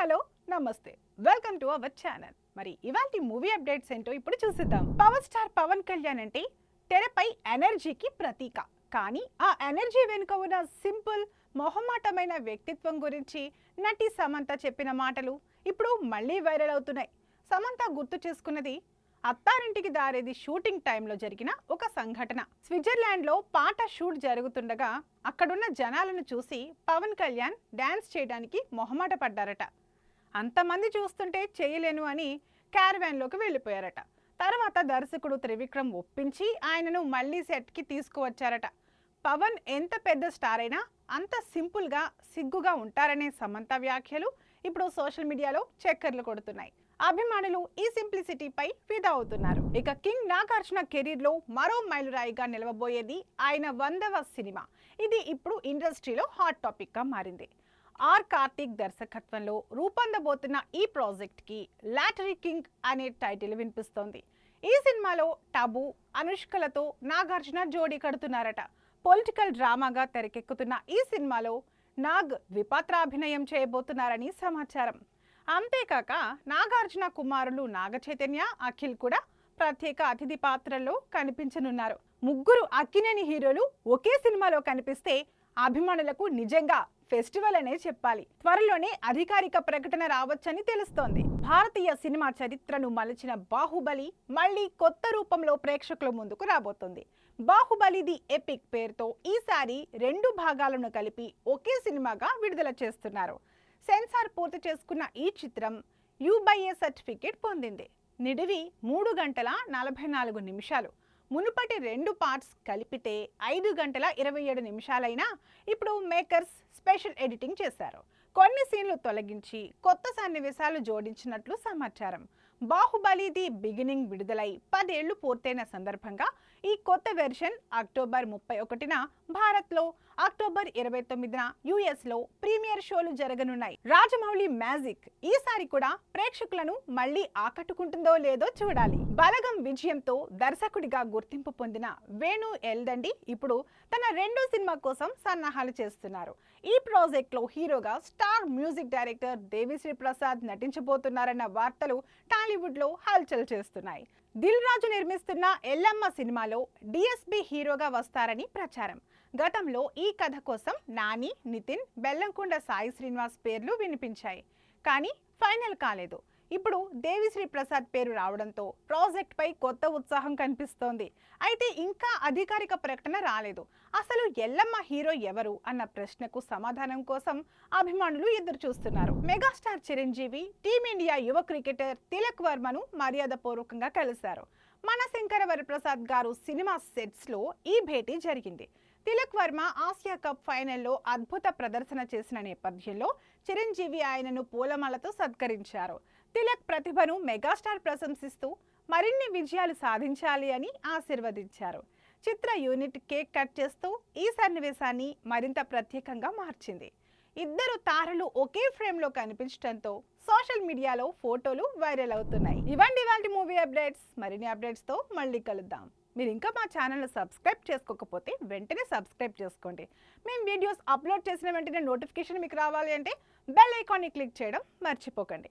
Hello నమస్తే welcome to our channel. మరి ఇవాల్టి మూవీ అప్డేట్స్ ఏంటో ఇప్పుడు చూసిద్దాం. పవర్ స్టార్ పవన్ కళ్యాణ్ అంటే తెరపై ఎనర్జీకి ప్రతీక. కానీ ఆ ఎనర్జీ వెనుక ఉన్న సింపుల్ మొహమాటమైన వ్యక్తిత్వం గురించి నటి సమంత చెప్పిన మాటలు ఇప్పుడు మళ్ళీ వైరల్ అవుతున్నాయి. సమంత గుర్తు చేసుకున్నది అత్తారింటికి దారేది షూటింగ్ టైంలో జరిగిన ఒక సంఘటన. స్విట్జర్లాండ్లో పాట షూట్ జరుగుతుండగా అక్కడున్న జనాలను చూసి పవన్ కళ్యాణ్ డాన్స్ చేయడానికి మొహమాట పడ్డారట. అంతమంది చూస్తుంటే చేయలేను అని క్యారవాన్లోకి వెళ్ళిపోయారట. తర్వాత దర్శకుడు త్రివిక్రమ్ ఒప్పించి ఆయనను మళ్ళీ సెట్కి తీసుకువచ్చారట. పవన్ ఎంత పెద్ద స్టార్ అయినా అంత సింపుల్గా సిగ్గుగా ఉంటారనే సమంత వ్యాఖ్యలు ఇప్పుడు సోషల్ మీడియాలో చక్కర్లు కొడుతున్నాయి. అభిమానులు ఈ సింప్లిసిటీపై ఫిదా అవుతున్నారు. ఇక కింగ్ నాగార్జున కెరీర్ లో మరో మైలురాయిగా నిలవబోయేది ఆయన 100వ సినిమా. ఇది ఇప్పుడు ఇండస్ట్రీలో హాట్ టాపిక్ గా మారింది. ఆర్ కార్తిక్ దర్శకత్వంలో రూపొందబోతున్న ఈ ప్రాజెక్ట్ కి లాటరీ కింగ్ అనే టైటిల్ వినిపిస్తోంది. ఈ సినిమాలో టబు, అనుష్కలతో నాగార్జున జోడీ కడుతున్నారట. పొలిటికల్ డ్రామాగా తెరకెక్కుతున్న ఈ సినిమాలో నాగ్ ద్విపాత్రాభినయం చేయబోతున్నారని సమాచారం. అంతేకాక నాగార్జున కుమారులు నాగ చైతన్య, అఖిల్ కూడా ప్రత్యేక అతిథి పాత్రల్లో కనిపించనున్నారు. ముగ్గురు అక్కినేని హీరోలు ఒకే సినిమాలో కనిపిస్తే అభిమానులకు నిజంగా ఫెస్టివల్ అనే చెప్పాలి. త్వరలోనే అధికారిక ప్రకటన రావచ్చని తెలుస్తోంది. భారతీయ సినిమా చరిత్రను మలచిన బాహుబలి మళ్ళీ కొత్త రూపంలో ప్రేక్షకుల ముందుకు రాబోతోంది. బాహుబలి ది ఎపిక్ పేరుతో ఈసారి 2 భాగాలను కలిపి ఒకే సినిమాగా విడుదల చేస్తున్నారు. సెన్సార్ పూర్తి చేసుకున్న ఈ చిత్రం యుబైఏ సర్టిఫికేట్ పొందింది. నిడివి 3 గంటల 44 నిమిషాలు. మునుపటి 2 పార్ట్స్ కలిపితే 5 గంటల 27 నిమిషాలైనా ఇప్పుడు మేకర్స్ స్పెషల్ ఎడిటింగ్ చేశారు. కొన్ని సీన్లు తొలగించి కొత్త సన్నివేశాలు జోడించినట్లు సమాచారం. బాహుబలి ది బిగినింగ్ విడుదలై 10 ఏళ్లు పూర్తయిన సందర్భంగా ఈ కొత్త వెర్షన్ అక్టోబర్ 31న భారత్లో, అక్టోబర్ 29న యుఎస్లో ప్రీమియర్ షోలు జరగనున్నాయి. రాజమౌళి మ్యాజిక్ ఈసారి కూడా ప్రేక్షకులను మళ్ళీ ఆకట్టుకుంటుందో లేదో చూడాలి. బలగం విజయంతో దర్శకుడిగా గుర్తింపు పొందిన వేణు ఎల్దండి ఇప్పుడు తన 2వ సినిమా కోసం సన్నాహాలు చేస్తున్నారు. ఈ ప్రాజెక్ట్ లో హీరోగా star music director Devi Sri Prasad నటించబోతున్నారన్న వార్తలు టాలీవుడ్ లో హల్చల్ చేస్తున్నాయి. దిల్ రాజు నిర్మిస్తున్న ఎల్లమ్మ సినిమాలో డిఎస్పి హీరోగా వస్తారని ప్రచారం. గతంలో ఈ కథ కోసం నాని, నితిన్, బెల్లంకొండ సాయి శ్రీనివాస్ పేర్లు వినిపించాయి. కానీ ఫైనల్ కాలేదు. ఇప్పుడు దేవిశ్రీ ప్రసాద్ పేరు రావడంతో ప్రాజెక్ట్ పై కొత్త ఉత్సాహం కనిపిస్తోంది. అయితే ఇంకా అధికారిక ప్రకటన రాలేదు. అసలు ఎల్లమ్మ హీరో ఎవరు అన్న ప్రశ్నకు సమాధానం కోసం అభిమానులు ఎదురు చూస్తున్నారు. మెగాస్టార్ చిరంజీవి టీమిండియా యువ క్రికెటర్ తిలక్ వర్మను మర్యాదపూర్వకంగా కలిశారు. మనశంకర వరప్రసాద్ గారు సినిమా సెట్స్ లో ఈ భేటీ జరిగింది. తిలక్ వర్మ ఆసియా కప్ ఫైనల్లో అద్భుత ప్రదర్శన చేసిన నేపథ్యంలో చిరంజీవి ఆయనను పూలమాలతో సత్కరించారు. తిలక్ ప్రతిభను మెగాస్టార్ ప్రశంసిస్తూ మరిన్ని విజయాలు సాధించాలి అని ఆశీర్వదించారు. చిత్ర యూనిట్ కేక్ కట్ చేస్తూ ఈ సన్నివేశాన్ని మరింత ప్రత్యేకంగా మార్చింది. ఇద్దరు తారలు ఒకే ఫ్రేమ్ లో కనిపించడంతో సోషల్ మీడియాలో ఫోటోలు వైరల్ అవుతున్నాయి. ఇవండి ఇవాల్టి మూవీ అప్డేట్స్. మరిన్ని అప్డేట్స్ తో మళ్ళీ కలుద్దాం. మీరు ఇంకా మా ఛానల్ను సబ్స్క్రైబ్ చేసుకోకపోతే వెంటనే సబ్స్క్రైబ్ చేసుకోండి. మేము వీడియోస్ అప్లోడ్ చేసిన వెంటనే నోటిఫికేషన్ మీకు రావాలి అంటే బెల్ ఐకాన్ని క్లిక్ చేయడం మర్చిపోకండి.